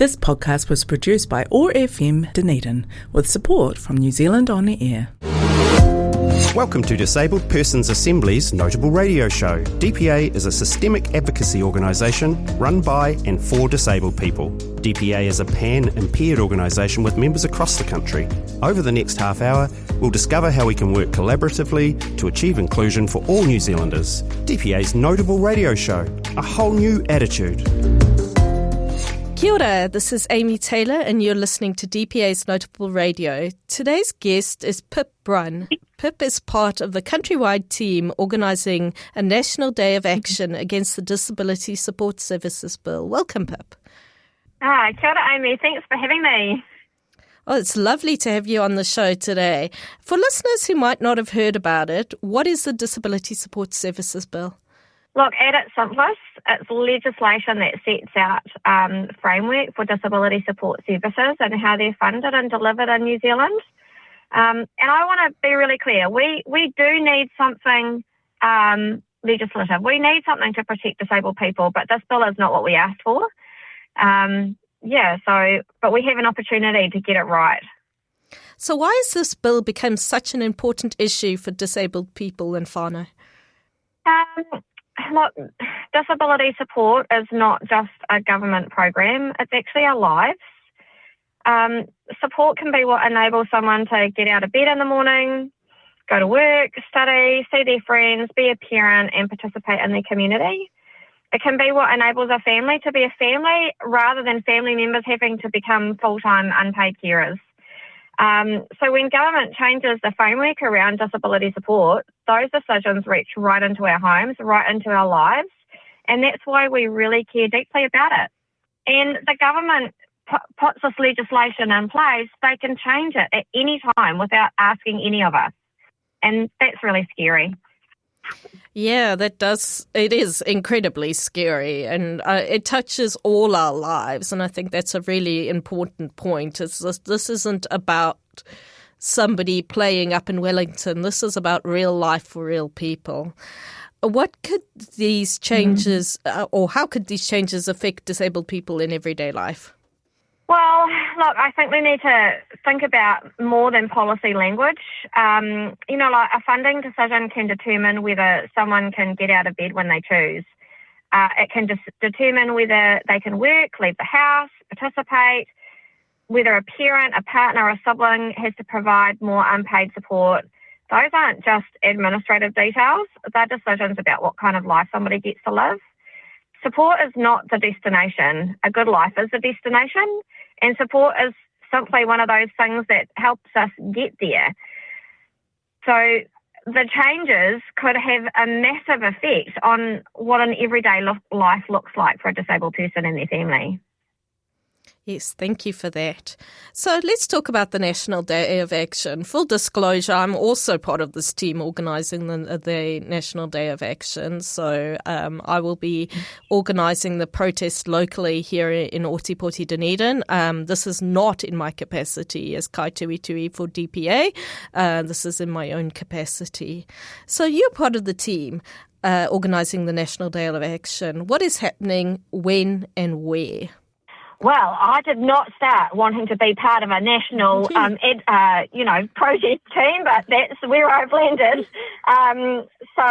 This podcast was produced by OAR FM Dunedin with support from New Zealand On Air. Welcome to Disabled Persons Assembly's Notable Radio Show. DPA is a systemic advocacy organisation run by and for disabled people. DPA is a pan-impaired organisation with members across the country. Over the next half hour, we'll discover how we can work collaboratively to achieve inclusion for all New Zealanders. DPA's Notable Radio Show, a whole new attitude. Kia ora, this is Amy Taylor and you're listening to DPA's Notable Radio. Today's guest is Pip Brunn. Pip is part of the countrywide team organising a National Day of Action against the Disability Support Services Bill. Welcome, Pip. Kia ora, Amy. Thanks for having me. Oh, it's lovely to have you on the show today. For listeners who might not have heard about it, what is the Disability Support Services Bill? Look, at its simplest, it's legislation that sets out framework for disability support services and how they're funded and delivered in New Zealand. And I want to be really clear. We do need something legislative. We need something to protect disabled people, but this bill is not what we asked for. But we have an opportunity to get it right. So why has this bill become such an important issue for disabled people in whānau? Look, disability support is not just a government program, it's actually our lives. Support can be what enables someone to get out of bed in the morning, go to work, study, see their friends, be a parent and participate in their community. It can be what enables a family to be a family rather than family members having to become full-time unpaid carers. So when government changes the framework around disability support, those decisions reach right into our homes, right into our lives, and that's why we really care deeply about it. And the government puts this legislation in place, they can change it at any time without asking any of us, and that's really scary. Yeah, it is incredibly scary and it touches all our lives, and I think that's a really important point. This isn't about somebody playing up in Wellington. This is about real life for real people. What could these changes or how could these changes affect disabled people in everyday life? Well, look, I think we need to think about more than policy language. Like a funding decision can determine whether someone can get out of bed when they choose. It can determine whether they can work, leave the house, participate, whether a parent, a partner, or a sibling has to provide more unpaid support. Those aren't just administrative details. They're decisions about what kind of life somebody gets to live. Support is not the destination. A good life is the destination, and support is simply one of those things that helps us get there. So the changes could have a massive effect on what an everyday life looks like for a disabled person and their family. Yes, thank you for that. So let's talk about the National Day of Action. Full disclosure, I'm also part of this team organising the National Day of Action. So I will be organising the protest locally here in Otipoti, Dunedin. This is not in my capacity as kaituitui for DPA. This is in my own capacity. So you're part of the team organising the National Day of Action. What is happening, when and where? Well, I did not start wanting to be part of a national, protest team, but that's where I've landed. So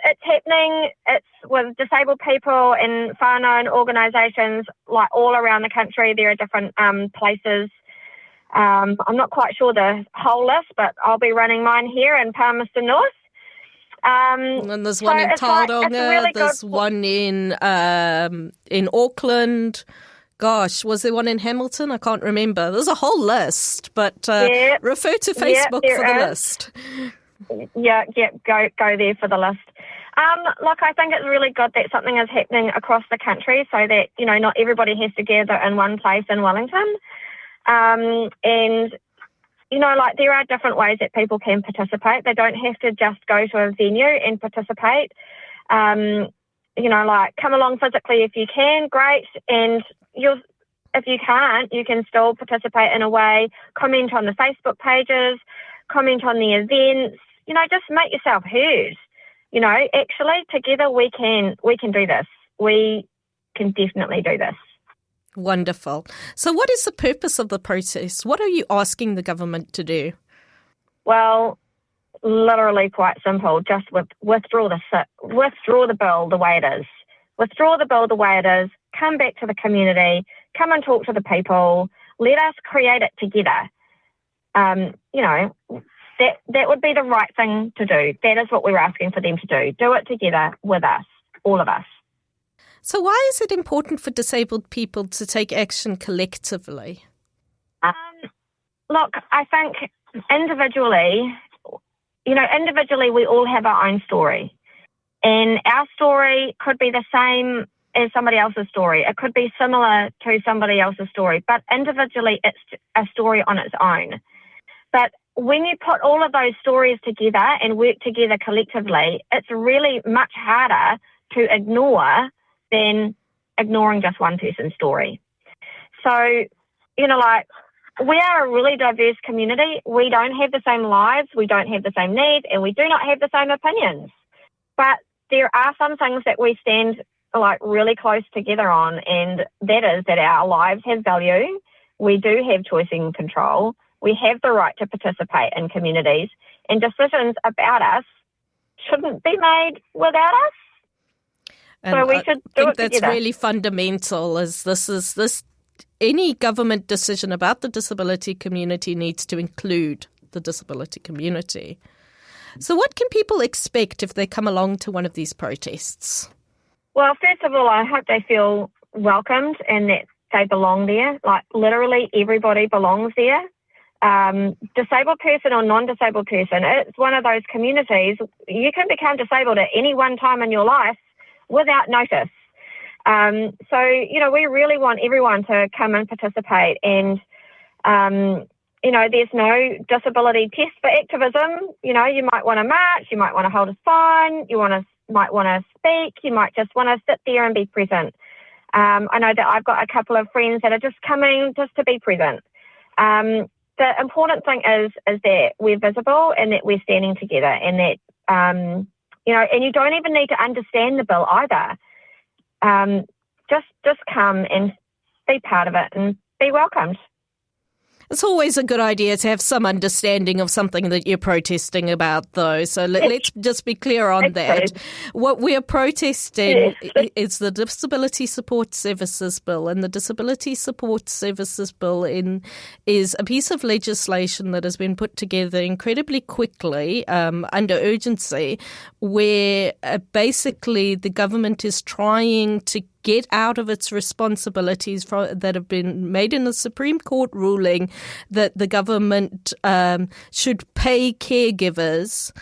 it's happening. It's with disabled people and whānau and organisations like all around the country. There are different places. I'm not quite sure the whole list, but I'll be running mine here in Palmerston North. And there's one in Tauranga, there's one in Auckland. Gosh, was there one in Hamilton? I can't remember. There's a whole list, but refer to Facebook for the list. Go there for the list. Look, I think it's really good that something is happening across the country so that, not everybody has to gather in one place in Wellington. There are different ways that people can participate. They don't have to just go to a venue and participate. Come along physically if you can, great. And if you can't, you can still participate in a way, comment on the Facebook pages, comment on the events, just make yourself heard. Actually, together we can do this. We can definitely do this. Wonderful. So what is the purpose of the protest? What are you asking the government to do? Well, literally quite simple. Just withdraw the bill the way it is. Withdraw the bill the way it is. Come back to the community. Come and talk to the people. Let us create it together. That would be the right thing to do. That is what we're asking for them to do. Do it together with us, all of us. So why is it important for disabled people to take action collectively? Look, I think individually we all have our own story. And our story could be the same as somebody else's story. It could be similar to somebody else's story, but individually it's a story on its own. But when you put all of those stories together and work together collectively, it's really much harder to ignore than ignoring just one person's story. So, we are a really diverse community. We don't have the same lives, we don't have the same needs, and we do not have the same opinions. But there are some things that we stand really close together on, and that is that our lives have value. We do have choice and control. We have the right to participate in communities, and decisions about us shouldn't be made without us. And so we should do it together. I think that's really fundamental. Any government decision about the disability community needs to include the disability community. So what can people expect if they come along to one of these protests? Well, first of all, I hope they feel welcomed and that they belong there. Literally everybody belongs there. Disabled person or non-disabled person, it's one of those communities. You can become disabled at any one time in your life without notice. We really want everyone to come and participate. And, there's no disability test for activism. You might want to march, you might want to hold a sign, might want to speak, you might just want to sit there and be present. I know that I've got a couple of friends that are just coming just to be present. The important thing is that we're visible and that we're standing together, and that, and you don't even need to understand the bill either. Just come and be part of it and be welcomed. It's always a good idea to have some understanding of something that you're protesting about, though. So let's just be clear on that. What we're protesting is the Disability Support Services Bill, and the Disability Support Services Bill is a piece of legislation that has been put together incredibly quickly under urgency, where basically the government is trying to get out of its responsibilities that have been made in the Supreme Court ruling that the government should pay caregivers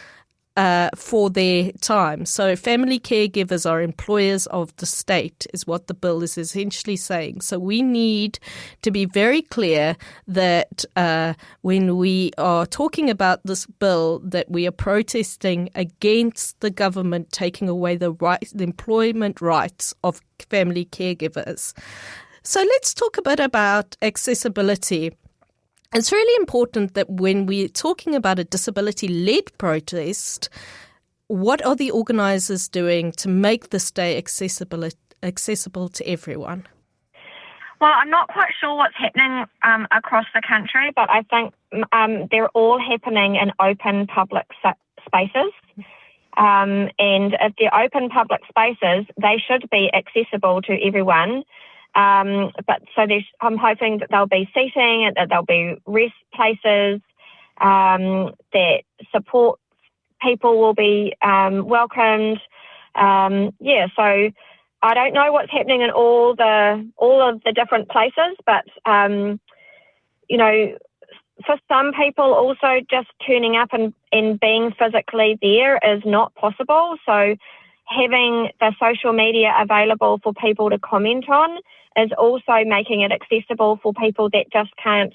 for their time. So family caregivers are employers of the state, is what the bill is essentially saying. So we need to be very clear that when we are talking about this bill, that we are protesting against the government taking away the employment rights of family caregivers. So let's talk a bit about accessibility. It's really important that when we're talking about a disability-led protest, what are the organisers doing to make this day accessible to everyone? Well, I'm not quite sure what's happening across the country, but I think they're all happening in open public spaces. And if they're open public spaces, they should be accessible to everyone. I'm hoping that there'll be seating, that there'll be rest places, that support people will be welcomed. So I don't know what's happening in all of the different places, but for some people also just turning up and being physically there is not possible. So having the social media available for people to comment on is also making it accessible for people that just can't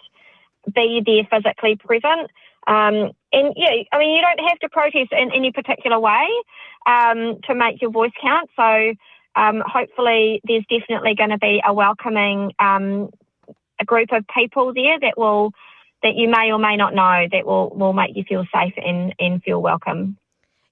be there physically present. You don't have to protest in any particular way to make your voice count. So hopefully there's definitely going to be a welcoming a group of people there that you may or may not know that will make you feel safe and feel welcome.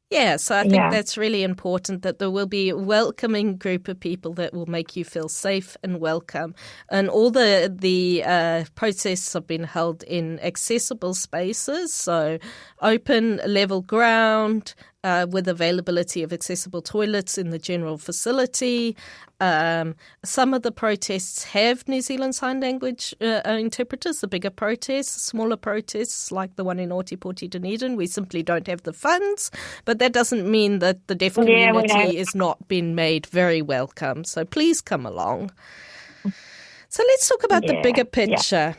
Yeah, so I think that's really important, that there will be a welcoming group of people that will make you feel safe and welcome. And all the protests have been held in accessible spaces, so open, level ground, with availability of accessible toilets in the general facility. Some of the protests have New Zealand Sign Language interpreters, the bigger protests, smaller protests like the one in Ōtepoti, Dunedin. We simply don't have the funds, but that doesn't mean that the deaf community is not being made very welcome. So please come along. So let's talk about the bigger picture.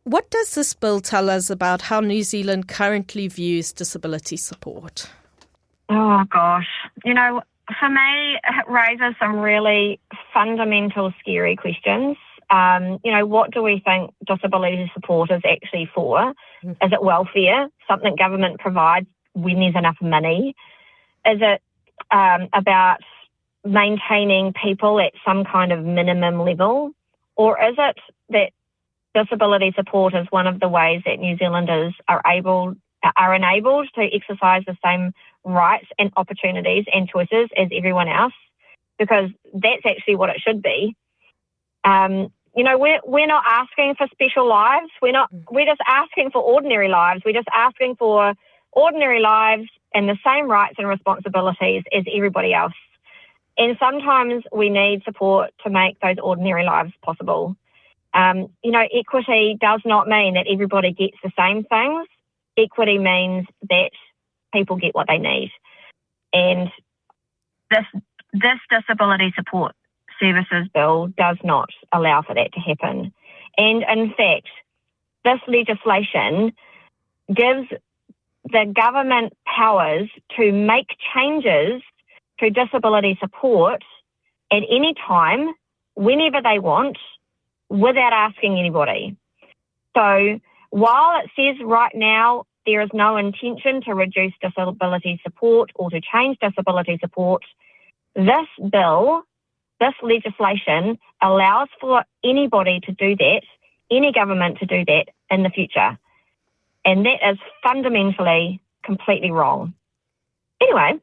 What does this bill tell us about how New Zealand currently views disability support? Oh, gosh. You know, for me, it raises some really fundamental, scary questions. You know, what do we think disability support is actually for? Is it welfare, something government provides when there's enough money? Is it about maintaining people at some kind of minimum level? Or is it that disability support is one of the ways that New Zealanders are enabled to exercise the same rights and opportunities and choices as everyone else? Because that's actually what it should be. You know, we're not asking for special lives. We're just asking for ordinary lives. We're just asking for ordinary lives and the same rights and responsibilities as everybody else. And sometimes we need support to make those ordinary lives possible. You know, equity does not mean that everybody gets the same things. Equity means that people get what they need. And this disability support services bill does not allow for that to happen. And in fact, this legislation gives the government powers to make changes to disability support at any time, whenever they want, without asking anybody. So while it says right now there is no intention to reduce disability support or to change disability support, this bill, this legislation allows for anybody to do that, any government to do that in the future. And that is fundamentally completely wrong. Anyway.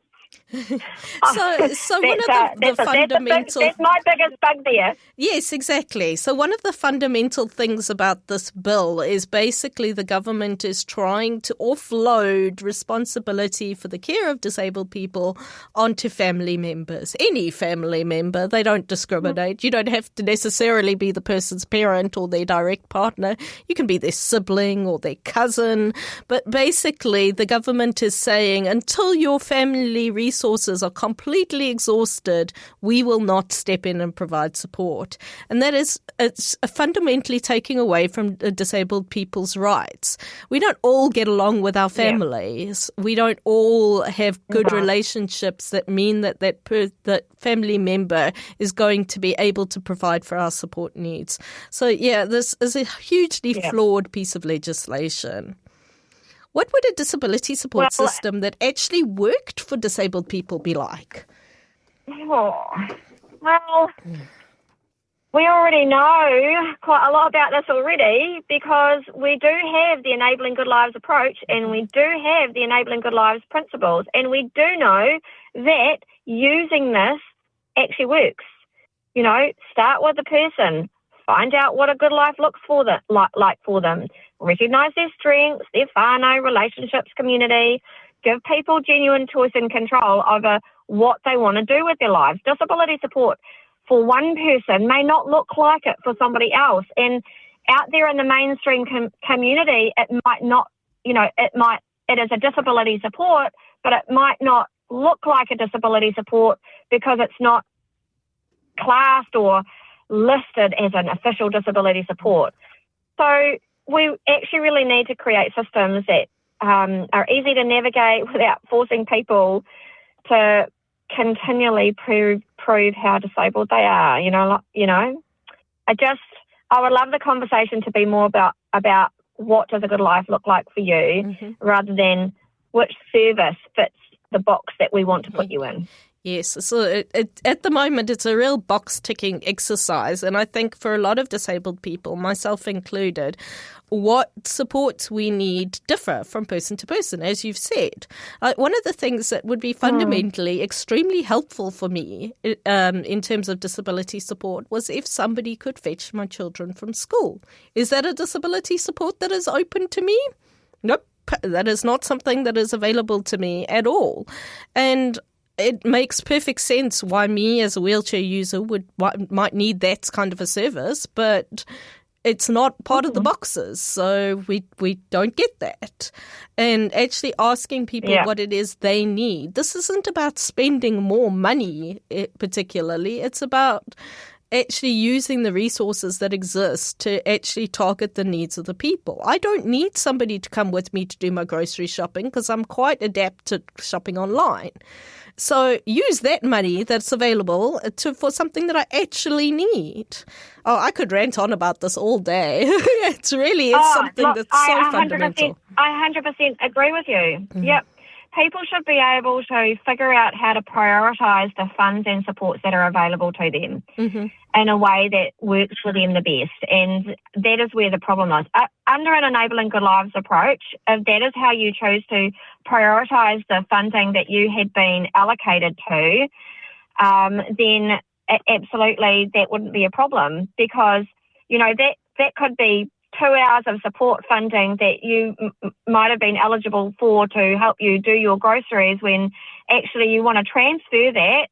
So one of the fundamental... That's my biggest bugbear. Yes, exactly. So one of the fundamental things about this bill is basically the government is trying to offload responsibility for the care of disabled people onto family members. Any family member, they don't discriminate. You don't have to necessarily be the person's parent or their direct partner. You can be their sibling or their cousin. But basically the government is saying, until your family resources are completely exhausted, we will not step in and provide support. And that is, it's fundamentally taking away from disabled people's rights. We don't all get along with our families. Yeah. We don't all have good relationships that mean that that family member is going to be able to provide for our support needs. So, yeah, this is a hugely flawed piece of legislation. What would a disability support system that actually worked for disabled people be like? Oh, well, we already know quite a lot about this already, because we do have the Enabling Good Lives approach and we do have the Enabling Good Lives principles, and we do know that using this actually works. You know, start with the person, find out what a good life looks for like for them, recognise their strengths, their whānau, relationships, community, give people genuine choice and control over what they want to do with their lives. Disability support for one person may not look like it for somebody else. And out there in the mainstream community, it might not, you know, it is a disability support, but it might not look like a disability support because it's not classed or listed as an official disability support. So we actually really need to create systems that are easy to navigate without forcing people to continually prove how disabled they are. I would love the conversation to be more about what does a good life look like for you, rather than which service fits the box that we want to put you in. Yes, so at the moment it's a real box-ticking exercise, and I think for a lot of disabled people, myself included, what supports we need differ from person to person, as you've said. One of the things that would be fundamentally extremely helpful for me in terms of disability support was if somebody could fetch my children from school. Is that a disability support that is open to me? Nope, that is not something that is available to me at all. And it makes perfect sense why me as a wheelchair user might need that kind of a service, but it's not part of the boxes, so we don't get that. And actually asking people what it is they need. This isn't about spending more money particularly. It's about actually using the resources that exist to actually target the needs of the people. I don't need somebody to come with me to do my grocery shopping because I'm quite adept to shopping online. So use that money that's available for something that I actually need. Oh, I could rant on about this all day. It really is something that's so fundamental. I 100% agree with you. Mm-hmm. Yep. People should be able to figure out how to prioritise the funds and supports that are available to them in a way that works for them the best. And that is where the problem lies. Under an Enabling Good Lives approach, if that is how you choose to prioritise the funding that you had been allocated to, then absolutely that wouldn't be a problem, because, you know, that could be 2 hours of support funding that you might have been eligible for to help you do your groceries, when actually you want to transfer that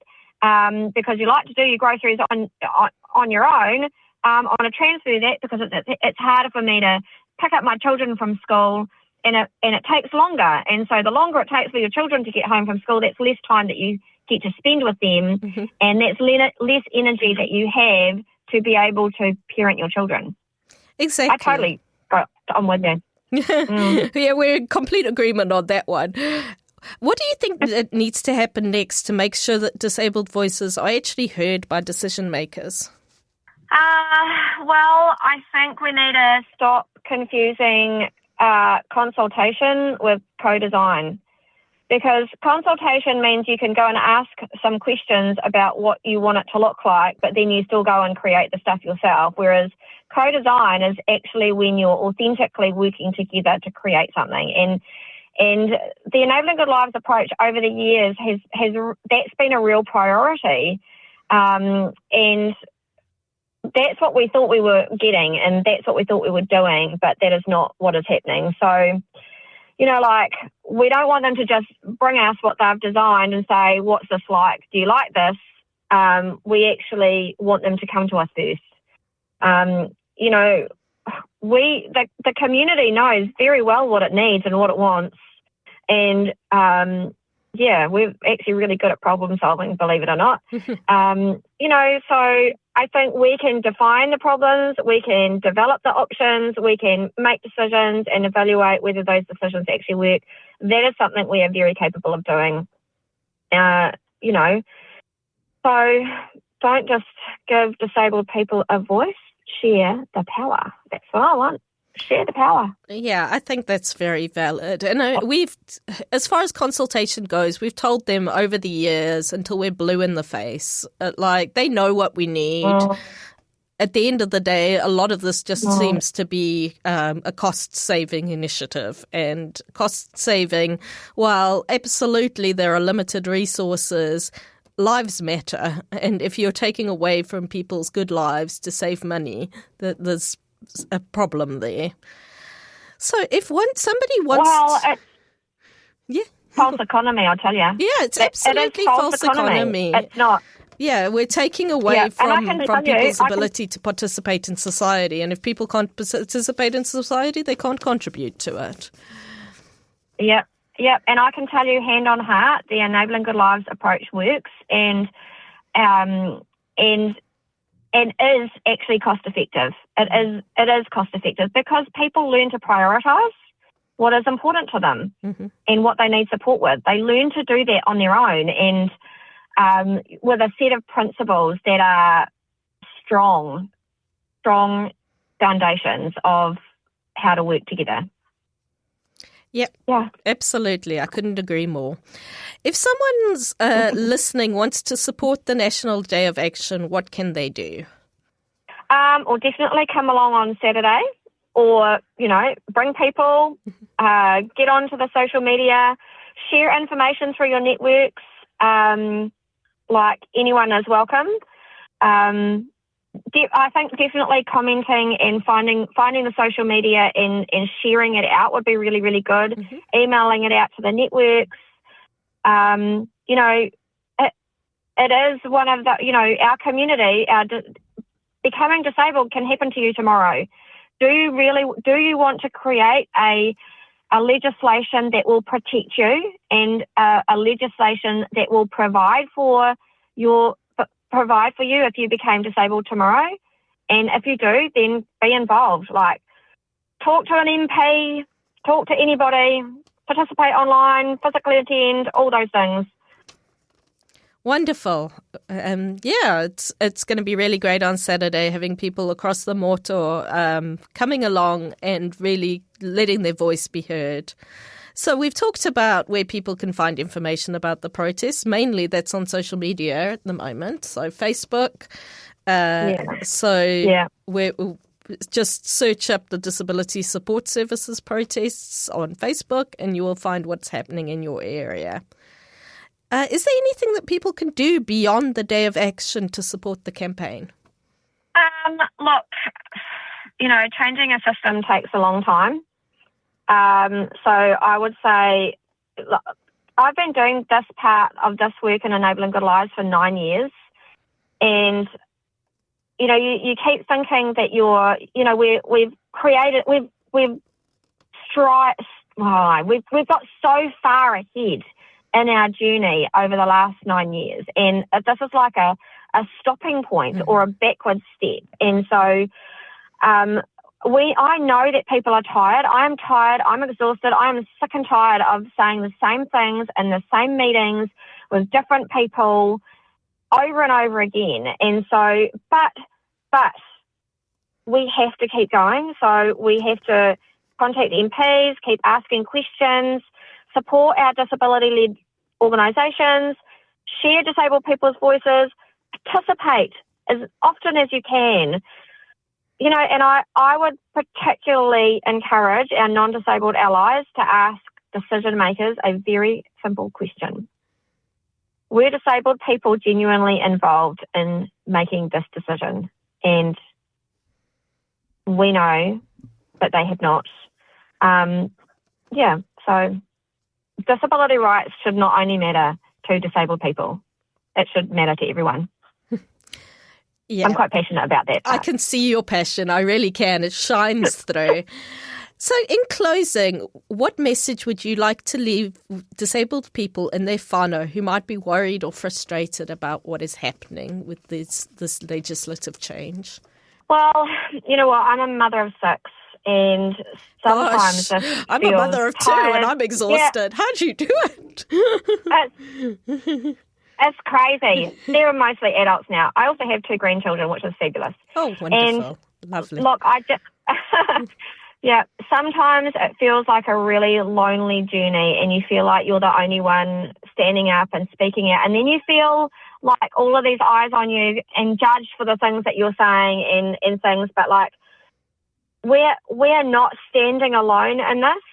because you like to do your groceries on your own. I want to transfer that because it's harder for me to pick up my children from school, and it takes longer. And so the longer it takes for your children to get home from school, that's less time that you get to spend with them, and that's less energy that you have to be able to parent your children. Exactly. I totally got on with you. Yeah, we're in complete agreement on that one. What do you think that needs to happen next to make sure that disabled voices are actually heard by decision makers? Well, I think we need to stop confusing consultation with co-design, because consultation means you can go and ask some questions about what you want it to look like, but then you still go and create the stuff yourself, whereas co-design is actually when you're authentically working together to create something. And the Enabling Good Lives approach over the years has that's been a real priority. And that's what we thought we were getting, and that's what we thought we were doing, but that is not what is happening. So, you know, like, we don't want them to just bring us what they've designed and say, what's this like? Do you like this? We actually want them to come to us first. You know, the community knows very well what it needs and what it wants. And, we're actually really good at problem solving, believe it or not. You know, so I think we can define the problems, we can develop the options, we can make decisions and evaluate whether those decisions actually work. That is something we are very capable of doing. You know, so don't just give disabled people a voice, share the power. That's what I want. Share the power. Yeah, I think that's very valid. And as far as consultation goes, we've told them over the years until we're blue in the face. Like, they know what we need. At the end of the day, a lot of this just seems to be a cost-saving initiative. And cost-saving, while absolutely there are limited resources, lives matter. And if you're taking away from people's good lives to save money, there's a problem there. So if somebody wants... Well, false economy, I'll tell you. Yeah, it's absolutely false economy. It's not. Yeah, we're taking away from people's ability to participate in society. And if people can't participate in society, they can't contribute to it. Yep. And I can tell you, hand on heart, the Enabling Good Lives approach works and is actually cost effective. It is cost effective because people learn to prioritise what is important to them and what they need support with. They learn to do that on their own, and with a set of principles that are strong foundations of how to work together. Yep. Yeah. Absolutely. I couldn't agree more. If someone's listening wants to support the National Day of Action, what can they do? Or definitely come along on Saturday, or, bring people, get onto the social media, share information through your networks. Like, anyone is welcome. I think definitely commenting and finding the social media and sharing it out would be really, really good. Mm-hmm. Emailing it out to the networks. It is one of the, our community, becoming disabled can happen to you tomorrow. Do you want to create a legislation that will protect you, and a legislation that will provide for you if you became disabled tomorrow? And if you do, then be involved. Like, talk to an MP, talk to anybody, participate online, physically attend, all those things. Wonderful. It's going to be really great on Saturday, having people across the motor coming along and really letting their voice be heard. So we've talked about where people can find information about the protests. Mainly that's on social media at the moment. So Facebook. We're just search up the Disability Support Services protests on Facebook and you will find what's happening in your area. Is there anything that people can do beyond the Day of Action to support the campaign? Look, changing a system takes a long time. So I would say, look, I've been doing this part of this work in Enabling Good Lives for 9 years. And, you keep thinking that we've got so far ahead in our journey over the last 9 years. And this is like a stopping point or a backward step. And so I know that people are tired. I am tired. I'm exhausted. I am sick and tired of saying the same things in the same meetings with different people over and over again. And so, but we have to keep going. So we have to contact MPs, keep asking questions, support our disability-led organisations, share disabled people's voices, participate as often as you can. And I would particularly encourage our non-disabled allies to ask decision makers a very simple question. Were disabled people genuinely involved in making this decision? And we know that they have not. So disability rights should not only matter to disabled people. It should matter to everyone. Yeah. I'm quite passionate about that part. I can see your passion. I really can. It shines through. So in closing, what message would you like to leave disabled people in their whānau who might be worried or frustrated about what is happening with this legislative change? Well, you know what? I'm a mother of 6. And sometimes I'm a mother of 2 and I'm exhausted. Yeah. How'd you do it? It's crazy. They're mostly adults now. I also have 2 grandchildren, which is fabulous. Oh, wonderful. Lovely. Look, sometimes it feels like a really lonely journey and you feel like you're the only one standing up and speaking out. And then you feel like all of these eyes on you and judged for the things that you're saying and things. But like, we're not standing alone in this.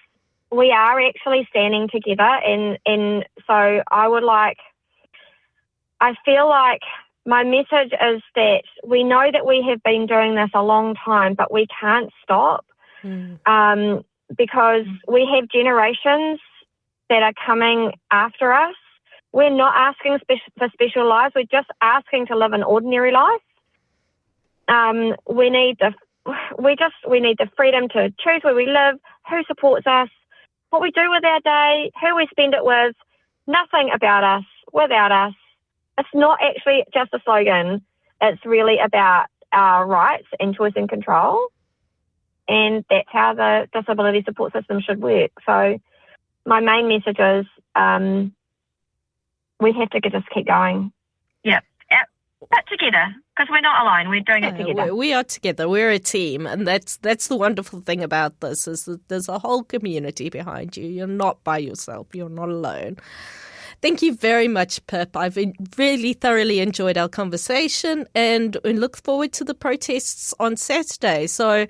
We are actually standing together. And so I feel like my message is that we know that we have been doing this a long time, but we can't stop because we have generations that are coming after us. We're not asking for special lives. We're just asking to live an ordinary life. We need the freedom to choose where we live, who supports us, what we do with our day, who we spend it with. Nothing about us without us. It's not actually just a slogan. It's really about our rights and choice and control. And that's how the disability support system should work. So my main message is we have to just keep going. Yeah. But together, because we're not alone. We're doing it together. We are together. We're a team, and that's the wonderful thing about this is that there's a whole community behind you. You're not by yourself. You're not alone. Thank you very much, Pip. I've really thoroughly enjoyed our conversation, and we look forward to the protests on Saturday. So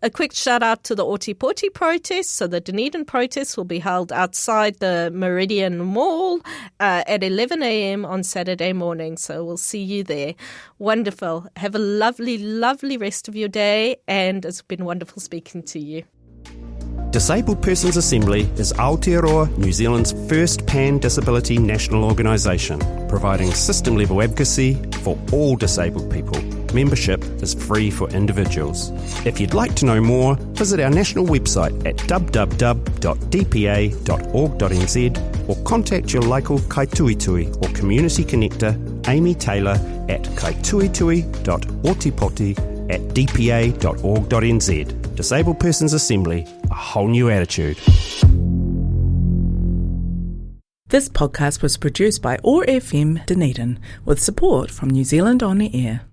a quick shout out to the Ōtepoti protests. So the Dunedin protests will be held outside the Meridian Mall at 11 a.m. on Saturday morning. So we'll see you there. Wonderful. Have a lovely, lovely rest of your day, and it's been wonderful speaking to you. Disabled Persons Assembly is Aotearoa, New Zealand's first pan-disability national organisation, providing system-level advocacy for all disabled people. Membership is free for individuals. If you'd like to know more, visit our national website at www.dpa.org.nz or contact your local kaituitui or community connector, Amy Taylor, at kaituitui.otipoti@dpa.org.nz. Disabled Persons Assembly, a whole new attitude. This podcast was produced by OAR FM Dunedin with support from New Zealand On the Air.